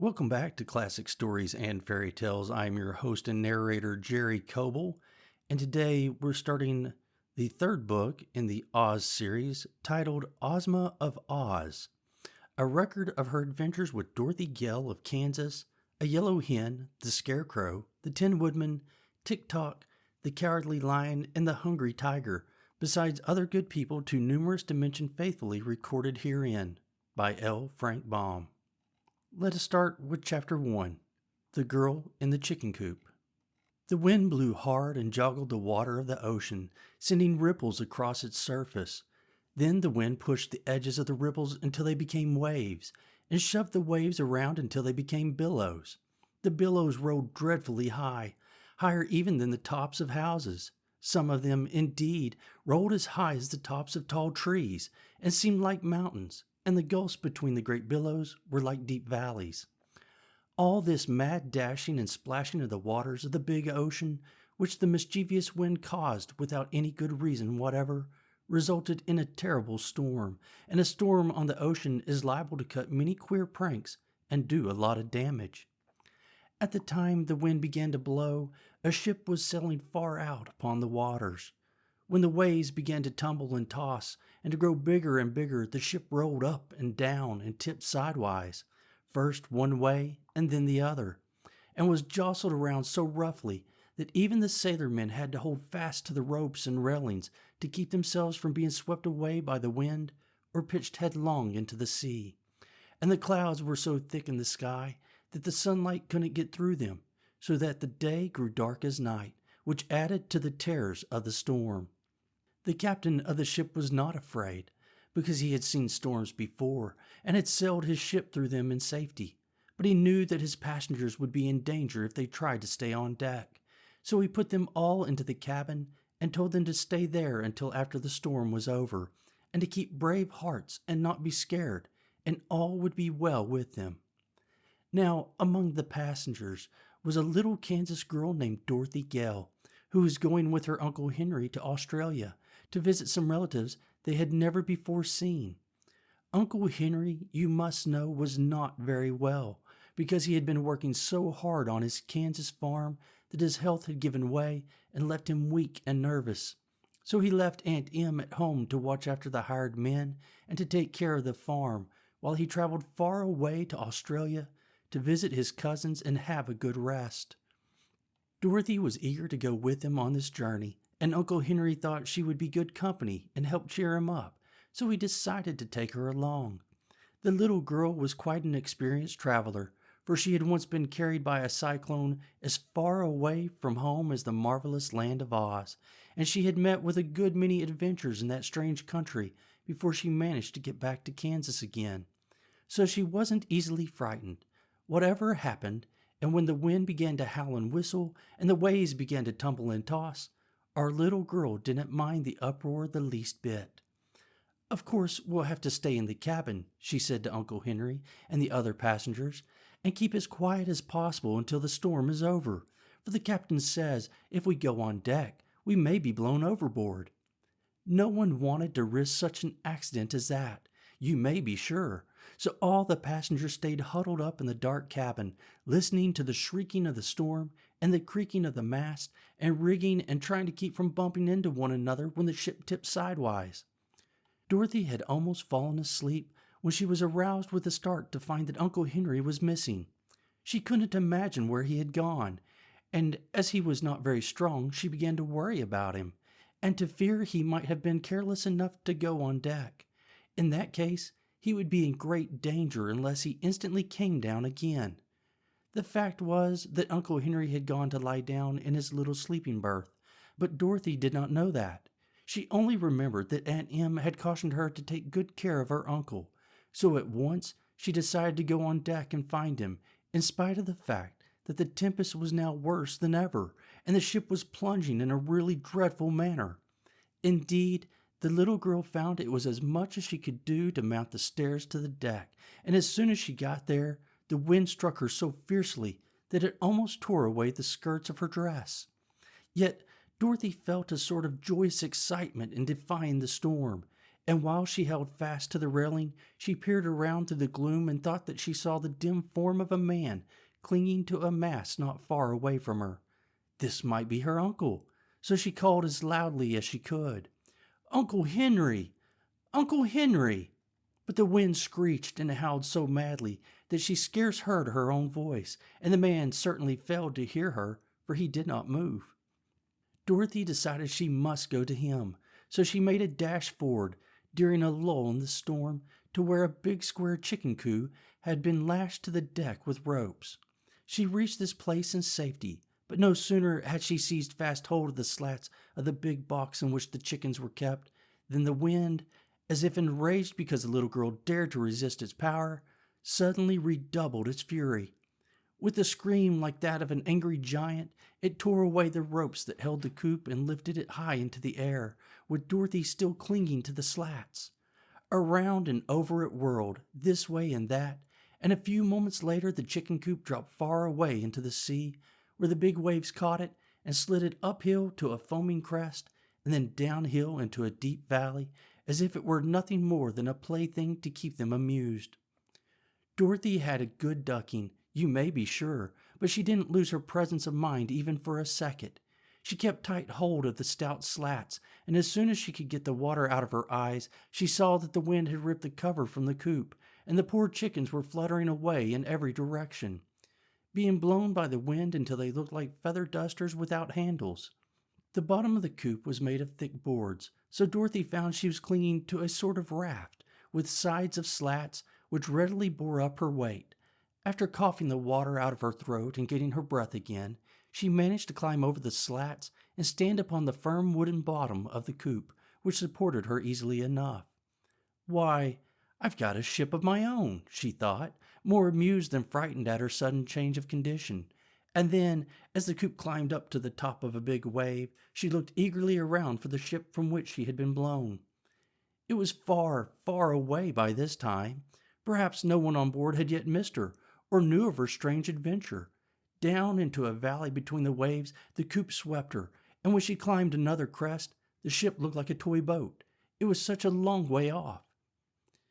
Welcome back to Classic Stories and Fairy Tales. I'm your host and narrator, Jerry Coble, and today we're starting the third book in the Oz series titled Ozma of Oz, a record of her adventures with Dorothy Gale of Kansas, a yellow hen, the scarecrow, the Tin Woodman, Tik-Tok, the cowardly lion, and the hungry tiger, besides other good people too numerous to mention faithfully recorded herein by L. Frank Baum. Let us start with Chapter 1, The Girl in the Chicken Coop. The wind blew hard and joggled the water of the ocean, sending ripples across its surface. Then the wind pushed the edges of the ripples until they became waves, and shoved the waves around until they became billows. The billows rolled dreadfully high, higher even than the tops of houses. Some of them, indeed, rolled as high as the tops of tall trees, and seemed like mountains, and the gulfs between the great billows were like deep valleys. All this mad dashing and splashing of the waters of the big ocean, which the mischievous wind caused without any good reason whatever, resulted in a terrible storm, and a storm on the ocean is liable to cut many queer pranks and do a lot of damage. At the time the wind began to blow, a ship was sailing far out upon the waters. When the waves began to tumble and toss, and to grow bigger and bigger, the ship rolled up and down and tipped sidewise, first one way and then the other, and was jostled around so roughly that even the sailormen had to hold fast to the ropes and railings to keep themselves from being swept away by the wind or pitched headlong into the sea. And the clouds were so thick in the sky that the sunlight couldn't get through them, so that the day grew dark as night, which added to the terrors of the storm. The captain of the ship was not afraid, because he had seen storms before, and had sailed his ship through them in safety. But he knew that his passengers would be in danger if they tried to stay on deck. So he put them all into the cabin, and told them to stay there until after the storm was over, and to keep brave hearts and not be scared, and all would be well with them. Now, among the passengers was a little Kansas girl named Dorothy Gale, who was going with her Uncle Henry to Australia to visit some relatives they had never before seen. Uncle Henry, you must know, was not very well, because he had been working so hard on his Kansas farm that his health had given way and left him weak and nervous. So he left Aunt Em at home to watch after the hired men and to take care of the farm, while he traveled far away to Australia to visit his cousins and have a good rest. Dorothy was eager to go with him on this journey, and Uncle Henry thought she would be good company and help cheer him up, so he decided to take her along. The little girl was quite an experienced traveler, for she had once been carried by a cyclone as far away from home as the marvelous land of Oz, and she had met with a good many adventures in that strange country before she managed to get back to Kansas again. So she wasn't easily frightened, whatever happened, and when the wind began to howl and whistle, and the waves began to tumble and toss, our little girl didn't mind the uproar the least bit. "Of course, we'll have to stay in the cabin," she said to Uncle Henry and the other passengers, "and keep as quiet as possible until the storm is over, for the captain says if we go on deck, we may be blown overboard." No one wanted to risk such an accident as that, you may be sure, so all the passengers stayed huddled up in the dark cabin, listening to the shrieking of the storm and the creaking of the mast, and rigging and trying to keep from bumping into one another when the ship tipped sidewise. Dorothy had almost fallen asleep when she was aroused with a start to find that Uncle Henry was missing. She couldn't imagine where he had gone, and as he was not very strong, she began to worry about him, and to fear he might have been careless enough to go on deck. In that case, he would be in great danger unless he instantly came down again. The fact was that Uncle Henry had gone to lie down in his little sleeping berth, but Dorothy did not know that. She only remembered that Aunt Em had cautioned her to take good care of her uncle, so at once she decided to go on deck and find him, in spite of the fact that the tempest was now worse than ever, and the ship was plunging in a really dreadful manner. Indeed, the little girl found it was as much as she could do to mount the stairs to the deck, and as soon as she got there, the wind struck her so fiercely that it almost tore away the skirts of her dress. Yet Dorothy felt a sort of joyous excitement in defying the storm, And while she held fast to the railing, she peered around through the gloom and thought that she saw the dim form of a man clinging to a mast not far away from her. This might be her uncle, so she called as loudly as she could, "Uncle Henry! Uncle Henry!" But the wind screeched and howled so madly that she scarce heard her own voice, and the man certainly failed to hear her, for he did not move. Dorothy decided she must go to him, so she made a dash forward during a lull in the storm to where a big square chicken coop had been lashed to the deck with ropes. She reached this place in safety, but no sooner had she seized fast hold of the slats of the big box in which the chickens were kept than the wind, as if enraged because the little girl dared to resist its power, suddenly redoubled its fury. With a scream like that of an angry giant, it tore away the ropes that held the coop and lifted it high into the air, with Dorothy still clinging to the slats. Around and over it whirled, this way and that, and a few moments later the chicken coop dropped far away into the sea, where the big waves caught it and slid it uphill to a foaming crest, and then downhill into a deep valley, as if it were nothing more than a plaything to keep them amused. Dorothy had a good ducking, you may be sure, but she didn't lose her presence of mind even for a second. She kept tight hold of the stout slats, and as soon as she could get the water out of her eyes, she saw that the wind had ripped the cover from the coop, and the poor chickens were fluttering away in every direction, being blown by the wind until they looked like feather dusters without handles. The bottom of the coop was made of thick boards, so Dorothy found she was clinging to a sort of raft, with sides of slats which readily bore up her weight. After coughing the water out of her throat and getting her breath again, she managed to climb over the slats and stand upon the firm wooden bottom of the coop, which supported her easily enough. "Why, I've got a ship of my own," she thought, more amused than frightened at her sudden change of condition. And then, as the coop climbed up to the top of a big wave, she looked eagerly around for the ship from which she had been blown. It was far, far away by this time. Perhaps no one on board had yet missed her, or knew of her strange adventure. Down into a valley between the waves, the coop swept her, and when she climbed another crest, the ship looked like a toy boat. It was such a long way off.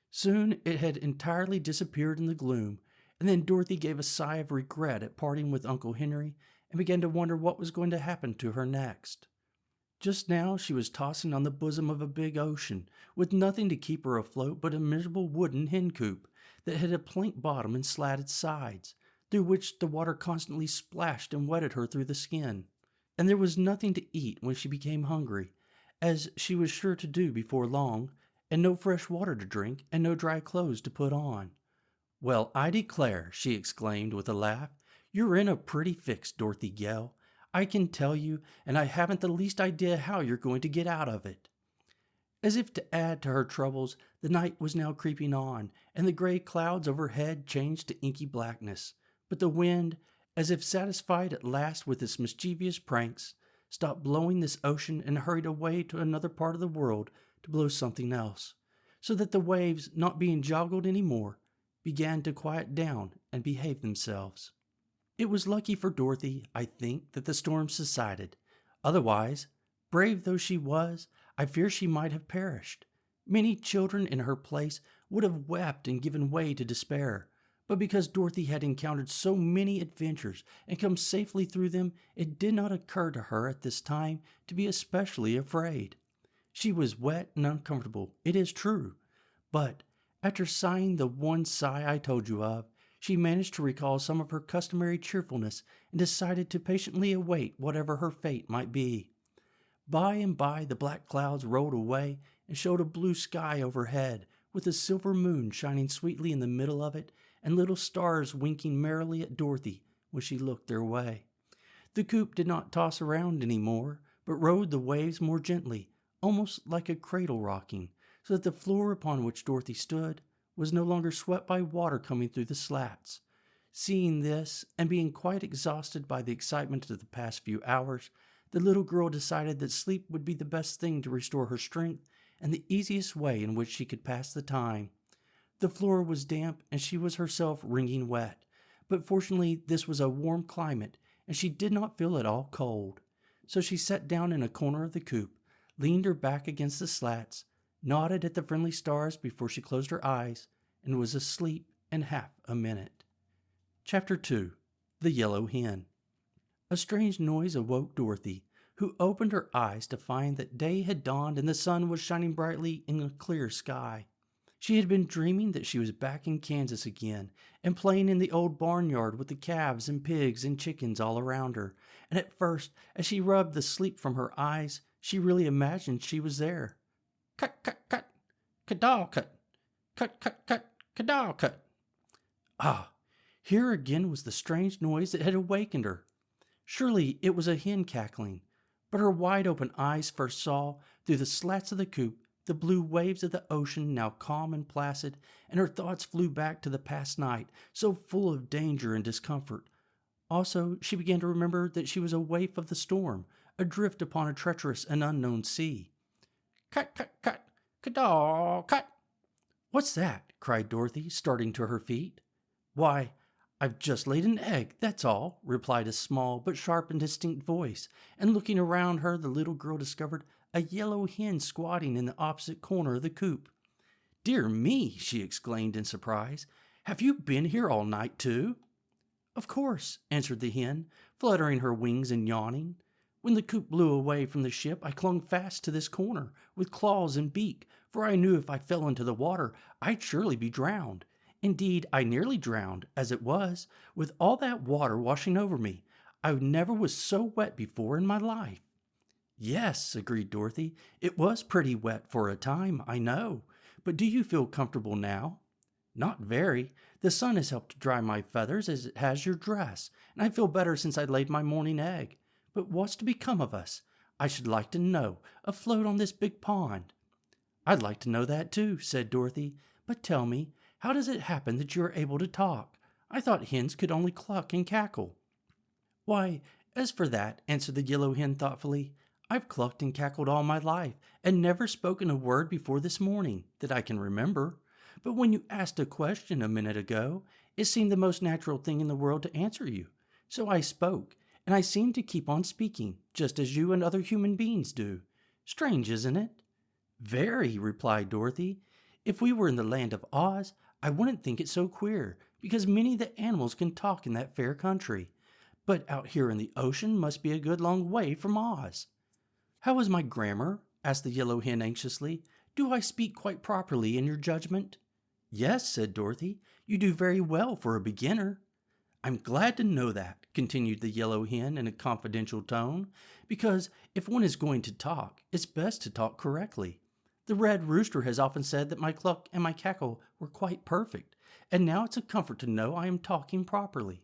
Soon it had entirely disappeared in the gloom, and then Dorothy gave a sigh of regret at parting with Uncle Henry and began to wonder what was going to happen to her next. Just now she was tossing on the bosom of a big ocean, with nothing to keep her afloat but a miserable wooden hen coop that had a plank bottom and slatted sides, through which the water constantly splashed and wetted her through the skin. And there was nothing to eat when she became hungry, as she was sure to do before long, and no fresh water to drink, and no dry clothes to put on. "Well, I declare," she exclaimed with a laugh, "you're in a pretty fix, Dorothy Gale. I can tell you, and I haven't the least idea how you're going to get out of it." As if to add to her troubles, the night was now creeping on, and the gray clouds overhead changed to inky blackness. But the wind, as if satisfied at last with its mischievous pranks, stopped blowing this ocean and hurried away to another part of the world to blow something else, so that the waves, not being joggled any more, began to quiet down and behave themselves. It was lucky for Dorothy, I think, that the storm subsided. Otherwise, brave though she was, I fear she might have perished. Many children in her place would have wept and given way to despair, but because Dorothy had encountered so many adventures and come safely through them, it did not occur to her at this time to be especially afraid. She was wet and uncomfortable, it is true, but after sighing the one sigh I told you of, she managed to recall some of her customary cheerfulness and decided to patiently await whatever her fate might be. By and by the black clouds rolled away and showed a blue sky overhead, with a silver moon shining sweetly in the middle of it, and little stars winking merrily at Dorothy when she looked their way. The coop did not toss around any more, but rode the waves more gently, almost like a cradle rocking, so that the floor upon which Dorothy stood was no longer swept by water coming through the slats. Seeing this, and being quite exhausted by the excitement of the past few hours, the little girl decided that sleep would be the best thing to restore her strength and the easiest way in which she could pass the time. The floor was damp and she was herself wringing wet, but fortunately this was a warm climate and she did not feel at all cold. So she sat down in a corner of the coop, leaned her back against the slats, nodded at the friendly stars before she closed her eyes, and was asleep in half a minute. Chapter 2. The Yellow Hen. A strange noise awoke Dorothy, who opened her eyes to find that day had dawned and the sun was shining brightly in a clear sky. She had been dreaming that she was back in Kansas again and playing in the old barnyard with the calves and pigs and chickens all around her, and at first, as she rubbed the sleep from her eyes, she really imagined she was there. Cut, cut, cut, cadow cut, cut, cut, cut, cadow cut. Ah, here again was the strange noise that had awakened her. Surely it was a hen cackling, but her wide-open eyes first saw, through the slats of the coop, the blue waves of the ocean now calm and placid, and her thoughts flew back to the past night, so full of danger and discomfort. Also, she began to remember that she was a waif of the storm, adrift upon a treacherous and unknown sea. Cut, cut, cut, cadow, cut. What's that? Cried Dorothy, starting to her feet. Why, I've just laid an egg, that's all, replied a small but sharp and distinct voice, and looking around her the little girl discovered a yellow hen squatting in the opposite corner of the coop. Dear me, she exclaimed in surprise, have you been here all night too? Of course, answered the hen, fluttering her wings and yawning. When the coop blew away from the ship, I clung fast to this corner, with claws and beak, for I knew if I fell into the water, I'd surely be drowned. Indeed, I nearly drowned, as it was, with all that water washing over me. I never was so wet before in my life. Yes, agreed Dorothy, it was pretty wet for a time, I know. But do you feel comfortable now? Not very. The sun has helped to dry my feathers as it has your dress, and I feel better since I laid my morning egg. But what's to become of us? I should like to know, afloat on this big pond. I'd like to know that too, said Dorothy. But tell me, how does it happen that you are able to talk? I thought hens could only cluck and cackle. Why, as for that, answered the yellow hen thoughtfully, I've clucked and cackled all my life, and never spoken a word before this morning, that I can remember. But when you asked a question a minute ago, it seemed the most natural thing in the world to answer you. So I spoke, and I seem to keep on speaking, just as you and other human beings do. Strange, isn't it? Very, replied Dorothy. If we were in the land of Oz, I wouldn't think it so queer, because many of the animals can talk in that fair country. But out here in the ocean must be a good long way from Oz. How is my grammar? Asked the yellow hen anxiously. Do I speak quite properly in your judgment? Yes, said Dorothy. You do very well for a beginner. I'm glad to know that, continued the yellow hen in a confidential tone, because if one is going to talk, it's best to talk correctly. The red rooster has often said that my cluck and my cackle were quite perfect, and now it's a comfort to know I am talking properly.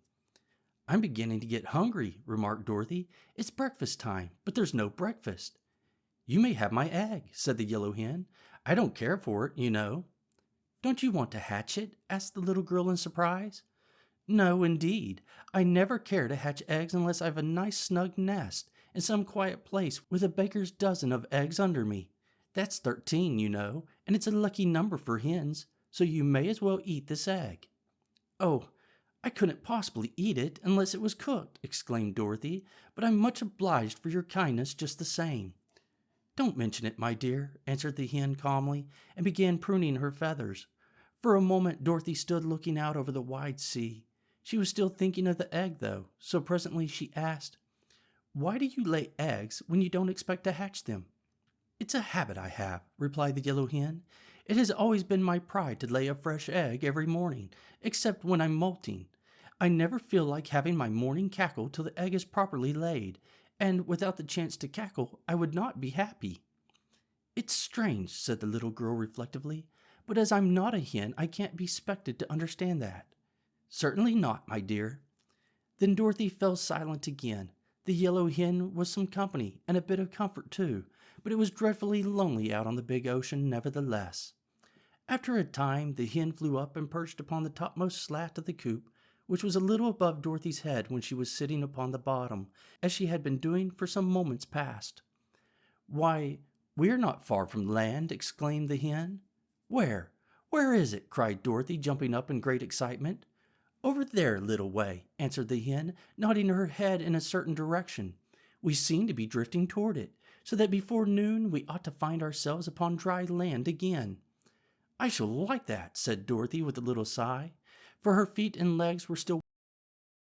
I'm beginning to get hungry, remarked Dorothy. It's breakfast time, but there's no breakfast. You may have my egg, said the yellow hen. I don't care for it, you know. Don't you want to hatch it? Asked the little girl in surprise. No, indeed. I never care to hatch eggs unless I've a nice snug nest in some quiet place with a baker's dozen of eggs under me. That's 13, you know, and it's a lucky number for hens, so you may as well eat this egg. Oh, I couldn't possibly eat it unless it was cooked, exclaimed Dorothy, but I'm much obliged for your kindness just the same. Don't mention it, my dear, answered the hen calmly, and began pruning her feathers. For a moment Dorothy stood looking out over the wide sea. She was still thinking of the egg, though, so presently she asked, Why do you lay eggs when you don't expect to hatch them? It's a habit I have, replied the yellow hen. It has always been my pride to lay a fresh egg every morning, except when I'm molting. I never feel like having my morning cackle till the egg is properly laid, and without the chance to cackle, I would not be happy. It's strange, said the little girl reflectively, but as I'm not a hen, I can't be expected to understand that. Certainly not, my dear. Then Dorothy fell silent again. The yellow hen was some company, and a bit of comfort too, but it was dreadfully lonely out on the big ocean nevertheless. After a time, the hen flew up and perched upon the topmost slat of the coop, which was a little above Dorothy's head when she was sitting upon the bottom, as she had been doing for some moments past. Why, we are not far from land, exclaimed the hen. Where? Where is it? Cried Dorothy, jumping up in great excitement. Over there, little way, answered the hen, nodding her head in a certain direction. We seem to be drifting toward it. so that before noon we ought to find ourselves upon dry land again." "I shall like that," said Dorothy with a little sigh, for her feet and legs were still